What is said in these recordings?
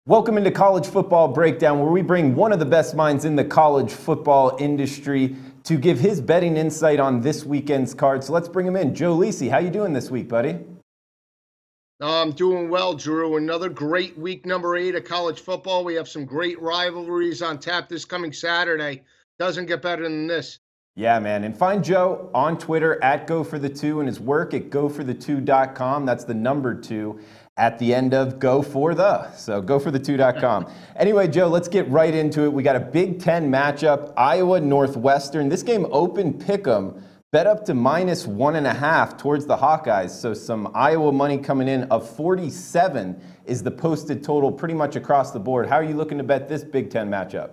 Welcome into College Football Breakdown, where we bring one of the best minds in the college football industry to give his betting insight on this weekend's card. So let's bring him in. Joe Lisi, how you doing this week, buddy? I'm doing well, Drew. Another great week, number 8 of college football. We have some great rivalries on tap this coming Saturday. Doesn't get better than this. Yeah, man. And find Joe on Twitter at GoForThe2 and his work at GoForThe2.com. That's the number 2 at the end of Go For The. So GoForThe2.com. Anyway, Joe, let's get right into it. We got a Big Ten matchup, Iowa Northwestern. This game opened pick'em, bet up to -1.5 towards the Hawkeyes. So some Iowa money coming in of 47 is the posted total pretty much across the board. How are you looking to bet this Big Ten matchup?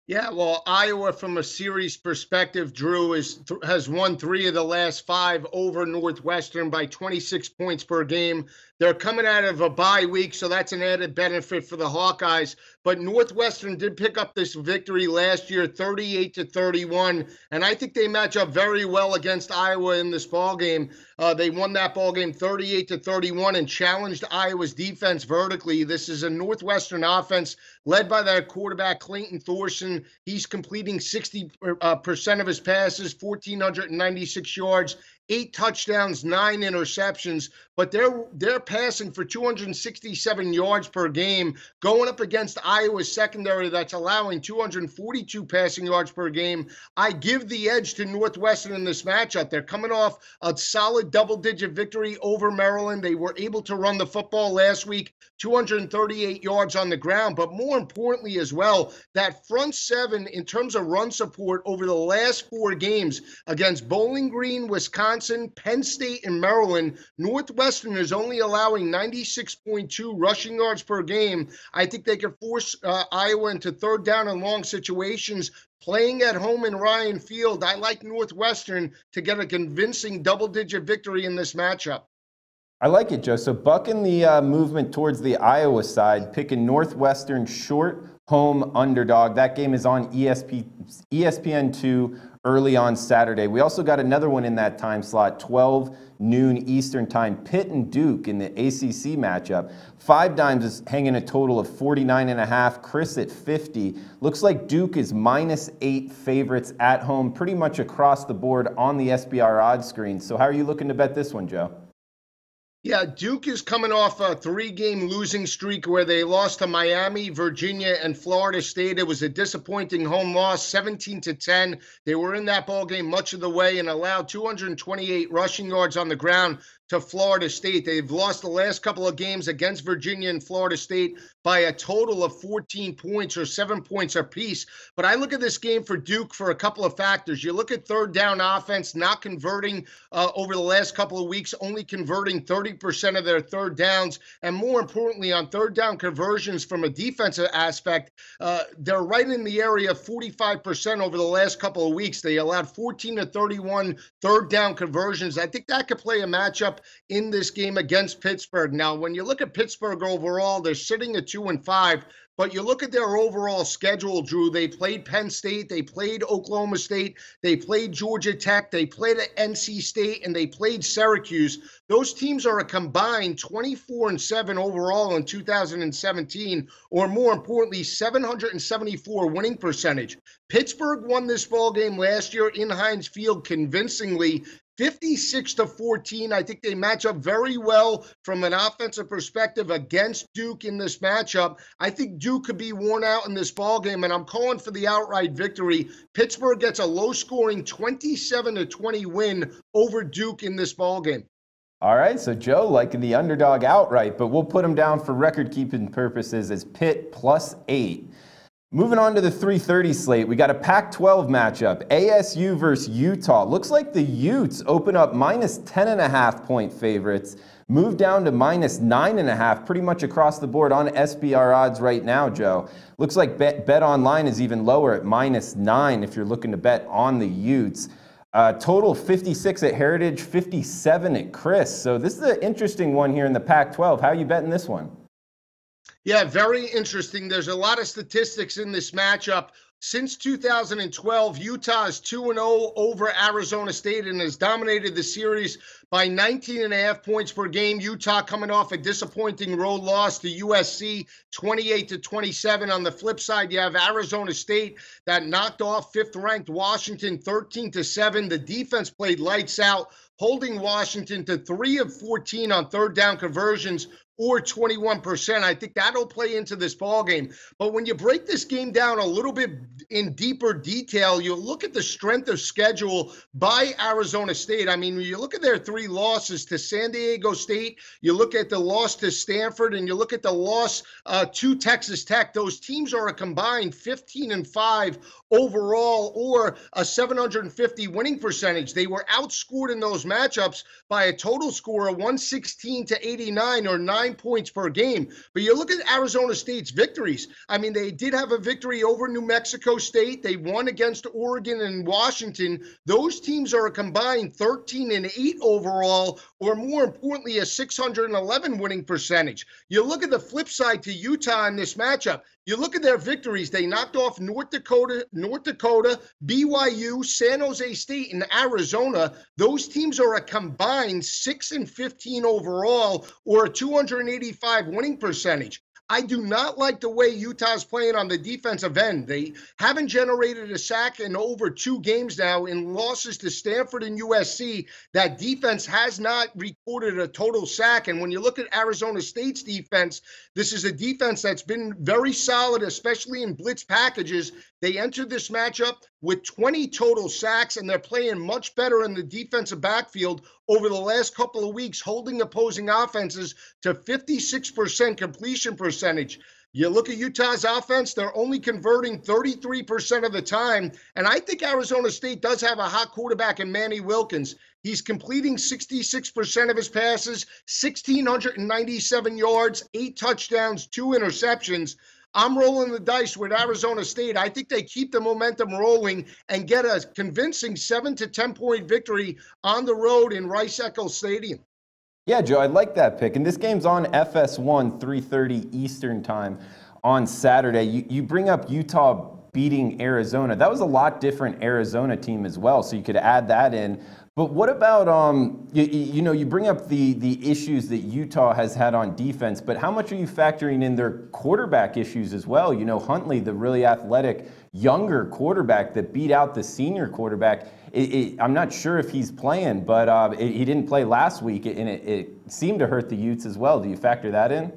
Yeah, well, Iowa, from a series perspective, Drew, has won 3 of the last 5 over Northwestern by 26 points per game. They're coming out of a bye week, so that's an added benefit for the Hawkeyes. But Northwestern did pick up this victory last year, 38-31, and I think they match up very well against Iowa in this ballgame. They won that ballgame 38-31 and challenged Iowa's defense vertically. This is a Northwestern offense led by their quarterback, Clayton Thorson. He's completing 60% of his passes, 1,496 yards, 8 touchdowns, 9 interceptions, but they're passing for 267 yards per game, going up against Iowa's secondary that's allowing 242 passing yards per game. I give the edge to Northwestern in this matchup. They're coming off a solid double-digit victory over Maryland. They were able to run the football last week, 238 yards on the ground, but more importantly as well, that front seven in terms of run support over the last 4 games against Bowling Green, Wisconsin, Penn State, and Maryland, Northwestern is only allowing 96.2 rushing yards per game. I think they can force Iowa into third down and long situations. Playing at home in Ryan Field, I like Northwestern to get a convincing double-digit victory in this matchup. I like it, Joe. So bucking the movement towards the Iowa side, picking Northwestern short home underdog. That game is on ESPN2 early on Saturday. We also got another one in that time slot, 12 noon Eastern time, Pitt and Duke in the ACC matchup. 5 Dimes is hanging a total of 49.5, Chris at 50. Looks like Duke is -8 favorites at home, pretty much across the board on the SBR odds screen. So how are you looking to bet this one, Joe? Yeah, Duke is coming off a 3-game losing streak where they lost to Miami, Virginia, and Florida State. It was a disappointing home loss, 17-10. They were in that ballgame much of the way and allowed 228 rushing yards on the ground to Florida State. They've lost the last couple of games against Virginia and Florida State by a total of 14 points or 7 points apiece. But I look at this game for Duke for a couple of factors. You look at third down offense, not converting over the last couple of weeks, only converting 30% of their third downs. And more importantly, on third down conversions from a defensive aspect, they're right in the area of 45% over the last couple of weeks. They allowed 14-31 third down conversions. I think that could play a matchup in this game against Pittsburgh. Now, when you look at Pittsburgh overall, they're sitting at 2-5, but you look at their overall schedule, Drew. They played Penn State, they played Oklahoma State, they played Georgia Tech, they played at NC State, and they played Syracuse. Those teams are a combined 24-7 overall in 2017, or more importantly, 774 winning percentage. Pittsburgh won this ballgame last year in Heinz Field convincingly, 56-14. I think they match up very well from an offensive perspective against Duke in this matchup. I think Duke could be worn out in this ballgame, and I'm calling for the outright victory. Pittsburgh gets a low-scoring 27-20 win over Duke in this ballgame. All right, so Joe liking the underdog outright, but we'll put him down for record-keeping purposes as Pitt +8. Moving on to the 3:30 slate, we got a Pac-12 matchup, ASU versus Utah. Looks like the Utes open up -10.5 point favorites, move down to -9.5 pretty much across the board on SBR odds right now, Joe. Looks like Bet Online is even lower at -9 if you're looking to bet on the Utes. Total 56 at Heritage, 57 at Chris. So this is an interesting one here in the Pac-12. How are you betting this one? Yeah, very interesting. There's a lot of statistics in this matchup Since 2012, Utah is 2-0 over Arizona State and has dominated the series by 19.5 points per game. Utah coming off a disappointing road loss to USC, 28-27. On the flip side, you have Arizona State that knocked off fifth-ranked Washington 13-7. The defense played lights out, holding Washington to 3 of 14 on third down conversions, or 21%. I think that'll play into this ball game. But when you break this game down a little bit in deeper detail, you look at the strength of schedule by Arizona State. I mean, when you look at their 3 losses to San Diego State, you look at the loss to Stanford, and you look at the loss to Texas Tech, those teams are a combined 15-5 overall, or a 750 winning percentage. They were outscored in those matchups by a total score of 116-89, or 9 points per game. But you look at Arizona State's victories. I mean, they did have a victory over New Mexico State. They won against Oregon and Washington. Those teams are a combined 13-8 overall, or more importantly, a 611 winning percentage. You look at the flip side to Utah in this matchup. You look at their victories. They knocked off North Dakota, BYU, San Jose State, and Arizona. Those teams are a combined 6-15 overall, or a 285 winning percentage. I do not like the way Utah's playing on the defensive end. They haven't generated a sack in over 2 games now. In losses to Stanford and USC, that defense has not recorded a total sack. And when you look at Arizona State's defense, this is a defense that's been very solid, especially in blitz packages. They entered this matchup with 20 total sacks, and they're playing much better in the defensive backfield over the last couple of weeks, holding opposing offenses to 56% completion percentage. You look at Utah's offense, they're only converting 33% of the time. And I think Arizona State does have a hot quarterback in Manny Wilkins. He's completing 66% of his passes, 1,697 yards, 8 touchdowns, 2 interceptions. I'm rolling the dice with Arizona State. I think they keep the momentum rolling and get a convincing 7 to 10 point victory on the road in Rice-Eccles Stadium. Yeah, Joe, I like that pick. And this game's on FS1, 3:30 Eastern time on Saturday. You bring up Utah beating Arizona. That was a lot different Arizona team as well, so you could add that in. But what about, you bring up the issues that Utah has had on defense, but how much are you factoring in their quarterback issues as well? You know, Huntley, the really athletic younger quarterback that beat out the senior quarterback, I'm not sure if he's playing, but he didn't play last week, and it seemed to hurt the Utes as well. Do you factor that in?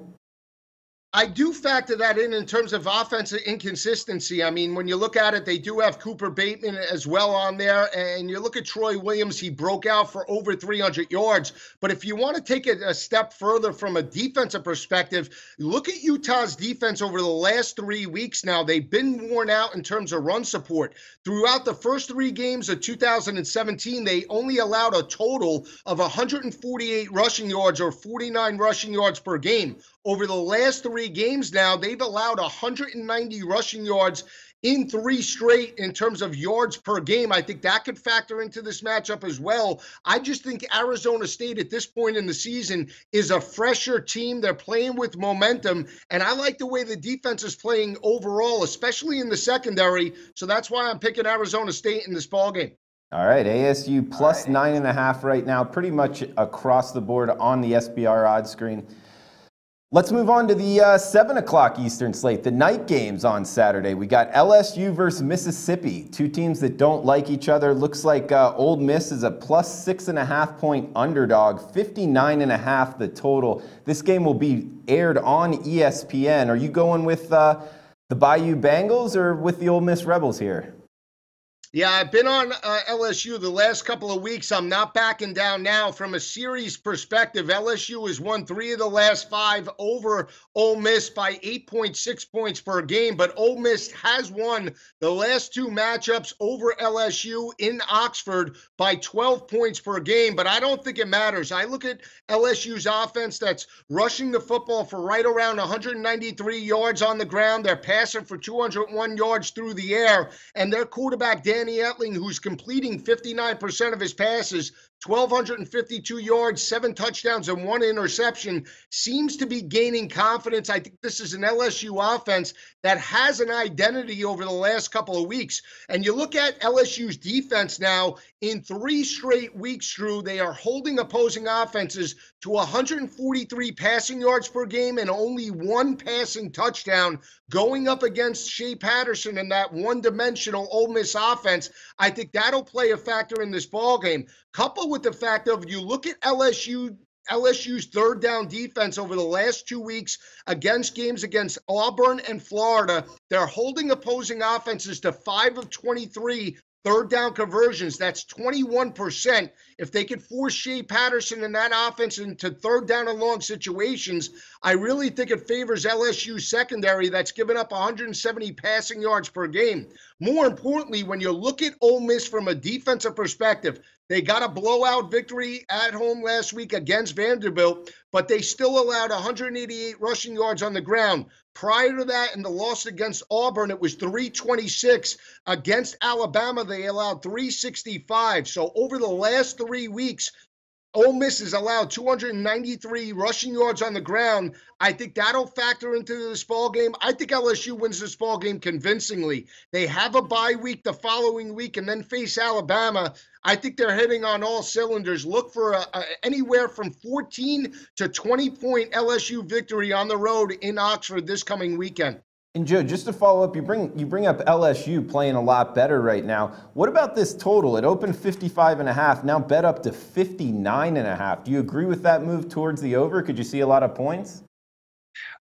I do factor that in terms of offensive inconsistency. I mean, when you look at it, they do have Cooper Bateman as well on there. And you look at Troy Williams, he broke out for over 300 yards. But if you want to take it a step further from a defensive perspective, look at Utah's defense over the last 3 weeks now. They've been worn out in terms of run support. Throughout the first 3 games of 2017, they only allowed a total of 148 rushing yards, or 49 rushing yards per game. Over the last 3 games now, they've allowed 190 rushing yards in 3 straight in terms of yards per game. I think that could factor into this matchup as well. I just think Arizona State at this point in the season is a fresher team. They're playing with momentum, and I like the way the defense is playing overall, especially in the secondary. So that's why I'm picking Arizona State in this ballgame. All right, ASU plus 9.5 right now, pretty much across the board on the SBR odds screen. Let's move on to the 7 o'clock Eastern slate, the night games on Saturday. We got LSU versus Mississippi, 2 teams that don't like each other. Looks like Ole Miss is a plus 6.5 point underdog, 59.5 the total. This game will be aired on ESPN. Are you going with the Bayou Bengals or with the Ole Miss Rebels here? Yeah, I've been on LSU the last couple of weeks. I'm not backing down now. From a series perspective, LSU has won 3 of the last 5 over Ole Miss by 8.6 points per game. But Ole Miss has won the last 2 matchups over LSU in Oxford by 12 points per game. But I don't think it matters. I look at LSU's offense that's rushing the football for right around 193 yards on the ground. They're passing for 201 yards through the air. And their quarterback, Danny Etling, who's completing 59% of his passes, 1,252 yards, 7 touchdowns, and 1 interception, seems to be gaining confidence. I think this is an LSU offense that has an identity over the last couple of weeks. And you look at LSU's defense now, in 3 straight weeks, Drew, they are holding opposing offenses to 143 passing yards per game and only 1 passing touchdown, going up against Shea Patterson and that one-dimensional Ole Miss offense. I think that'll play a factor in this ballgame. Coupled with the fact of, you look at LSU's third down defense over the last 2 weeks against games against Auburn and Florida, they're holding opposing offenses to 5 of 23 third down conversions. That's 21%. If they could force Shea Patterson and that offense into third down and long situations, I really think it favors LSU's secondary that's given up 170 passing yards per game. More importantly, when you look at Ole Miss from a defensive perspective, they got a blowout victory at home last week against Vanderbilt, but they still allowed 188 rushing yards on the ground. Prior to that, in the loss against Auburn, it was 326. Against Alabama, they allowed 365. So over the last 3 weeks, Ole Miss has allowed 293 rushing yards on the ground. I think that'll factor into this ball game. I think LSU wins this ball game convincingly. They have a bye week the following week and then face Alabama. I think they're hitting on all cylinders. Look for anywhere from 14 to 20-point LSU victory on the road in Oxford this coming weekend. And Joe, just to follow up, you bring up LSU playing a lot better right now. What about this total? It opened 55.5, now bet up to 59.5. Do you agree with that move towards the over? Could you see a lot of points?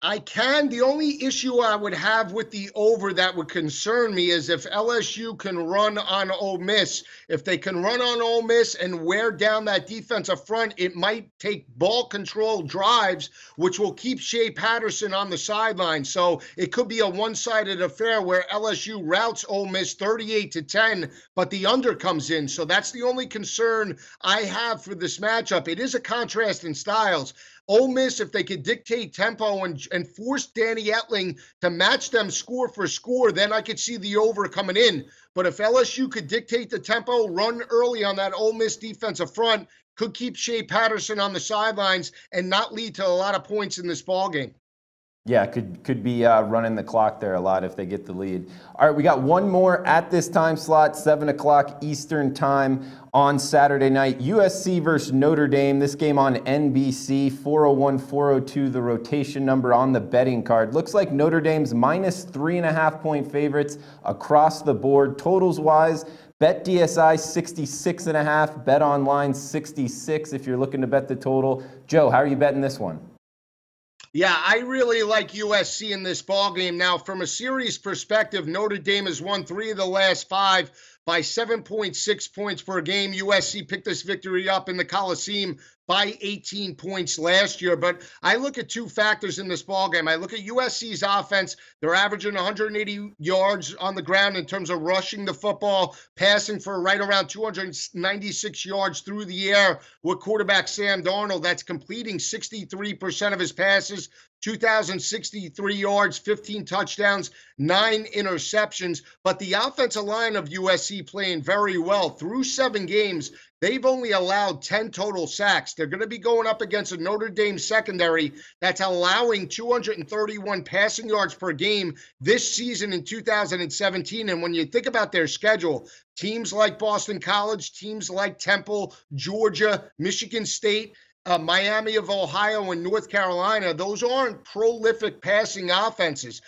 I can. The only issue I would have with the over that would concern me is if LSU can run on Ole Miss. If they can run on Ole Miss and wear down that defensive front, it might take ball control drives, which will keep Shea Patterson on the sideline. So it could be a one-sided affair where LSU routes Ole Miss 38-10, but the under comes in. So that's the only concern I have for this matchup. It is a contrast in styles. Ole Miss, if they could dictate tempo and force Danny Etling to match them score for score, then I could see the over coming in. But if LSU could dictate the tempo, run early on that Ole Miss defensive front, could keep Shea Patterson on the sidelines and not lead to a lot of points in this ballgame. Yeah, could be running the clock there a lot if they get the lead. All right, we got one more at this time slot, 7 o'clock Eastern time on Saturday night. USC versus Notre Dame. This game on NBC, 401, 402, the rotation number on the betting card. Looks like Notre Dame's minus 3.5-point favorites across the board. Totals-wise, Bet DSI 66.5, Bet Online 66 if you're looking to bet the total. Joe, how are you betting this one? Yeah, I really like USC in this ballgame. Now, from a series perspective, Notre Dame has won 3 of the last 5 by 7.6 points per game. USC picked this victory up in the Coliseum by 18 points last year. But I look at 2 factors in this ballgame. I look at USC's offense. They're averaging 180 yards on the ground in terms of rushing the football, passing for right around 296 yards through the air with quarterback Sam Darnold. That's completing 63% of his passes, 2,063 yards, 15 touchdowns, 9 interceptions. But the offensive line of USC playing very well. Through 7 games, they've only allowed 10 total sacks. They're going to be going up against a Notre Dame secondary that's allowing 231 passing yards per game this season in 2017. And when you think about their schedule, teams like Boston College, teams like Temple, Georgia, Michigan State, Miami of Ohio, and North Carolina, those aren't prolific passing offenses.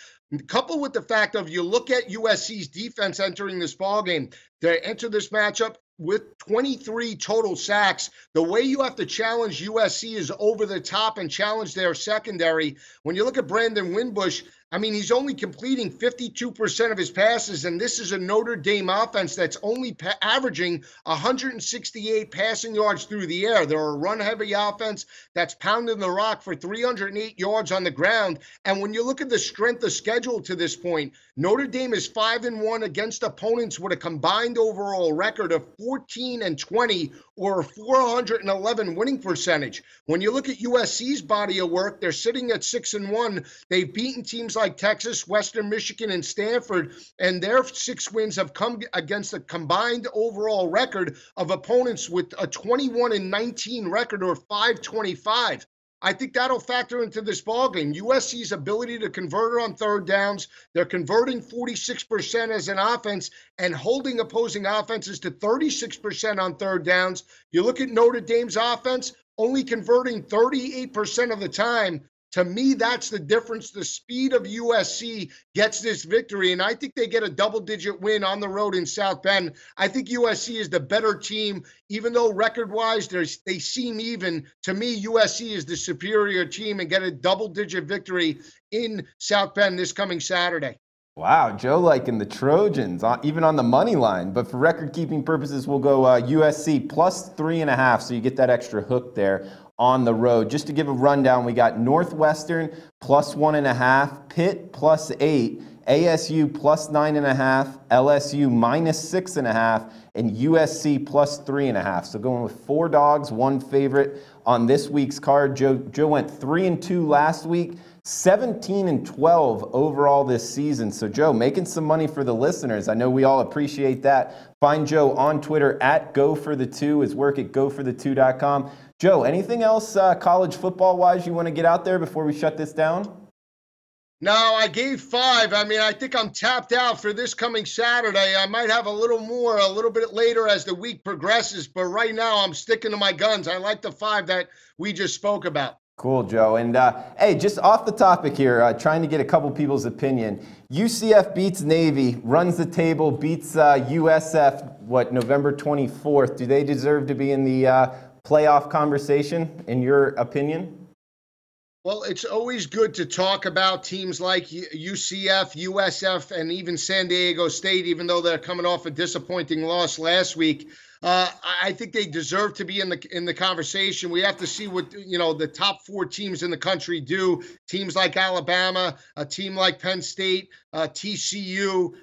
Coupled with the fact of you look at USC's defense entering this ballgame, they enter this matchup with 23 total sacks. The way you have to challenge USC is over the top and challenge their secondary. When you look at Brandon Wimbush, I mean, he's only completing 52% of his passes, and this is a Notre Dame offense that's only averaging 168 passing yards through the air. They're a run-heavy offense that's pounding the rock for 308 yards on the ground. And when you look at the strength of schedule to this point, Notre Dame is 5-1 against opponents with a combined overall record of 14-20 or a 411 winning percentage. When you look at USC's body of work, they're sitting at 6-1. They've beaten teams like Texas, Western Michigan, and Stanford, and their 6 wins have come against a combined overall record of opponents with a 21-19 record or 525. I think that'll factor into this ballgame. USC's ability to convert on third downs. They're converting 46% as an offense and holding opposing offenses to 36% on third downs. You look at Notre Dame's offense, only converting 38% of the time. To me, that's the difference. The speed of USC gets this victory, and I think they get a double-digit win on the road in South Bend. I think USC is the better team, even though record-wise they seem even. To me, USC is the superior team and get a double-digit victory in South Bend this coming Saturday. Wow, Joe liking the Trojans, even on the money line. But for record-keeping purposes, we'll go USC plus 3.5, so you get that extra hook there on the road. Just to give a rundown, we got Northwestern plus 1.5, Pitt plus 8, ASU plus 9.5, LSU minus 6.5, and USC plus 3.5. So going with 4 dogs, 1 favorite on this week's card. Joe went 3-2 last week, 17-12 overall this season. So Joe, making some money for the listeners. I know we all appreciate that. Find Joe on Twitter at GoForThe2. His work at GoForThe2.com. Joe, anything else college football-wise you want to get out there before we shut this down? No, I gave 5. I mean, I think I'm tapped out for this coming Saturday. I might have a little more a little bit later as the week progresses, but right now I'm sticking to my guns. I like the 5 that we just spoke about. Cool, Joe. And hey, just off the topic here, trying to get a couple people's opinion. UCF beats Navy, runs the table, beats USF, November 24th. Do they deserve to be in the playoff conversation, in your opinion? Well, it's always good to talk about teams like UCF, USF, and even San Diego State, even though they're coming off a disappointing loss last week. I think they deserve to be in the conversation. We have to see what the top 4 teams in the country do. Teams like Alabama, a team like Penn State, TCU.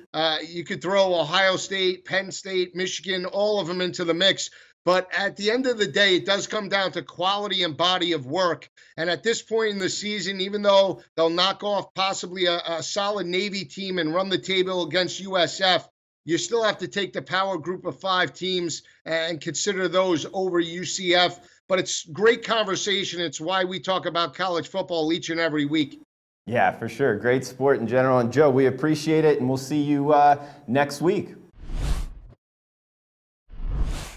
You could throw Ohio State, Penn State, Michigan, all of them into the mix. But at the end of the day, it does come down to quality and body of work. And at this point in the season, even though they'll knock off possibly a solid Navy team and run the table against USF, you still have to take the power group of 5 teams and consider those over UCF. But it's great conversation. It's why we talk about college football each and every week. Yeah, for sure. Great sport in general. And Joe, we appreciate it, and we'll see you next week.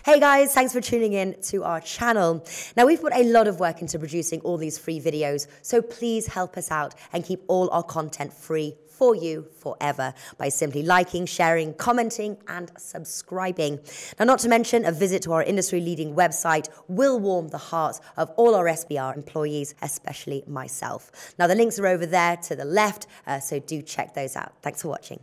Hey guys, thanks for tuning in to our channel. Now, we've put a lot of work into producing all these free videos, so please help us out and keep all our content free for you forever by simply liking, sharing, commenting, and subscribing. Now, not to mention, a visit to our industry-leading website will warm the hearts of all our SBR employees, especially myself. Now, the links are over there to the left, so do check those out. Thanks for watching.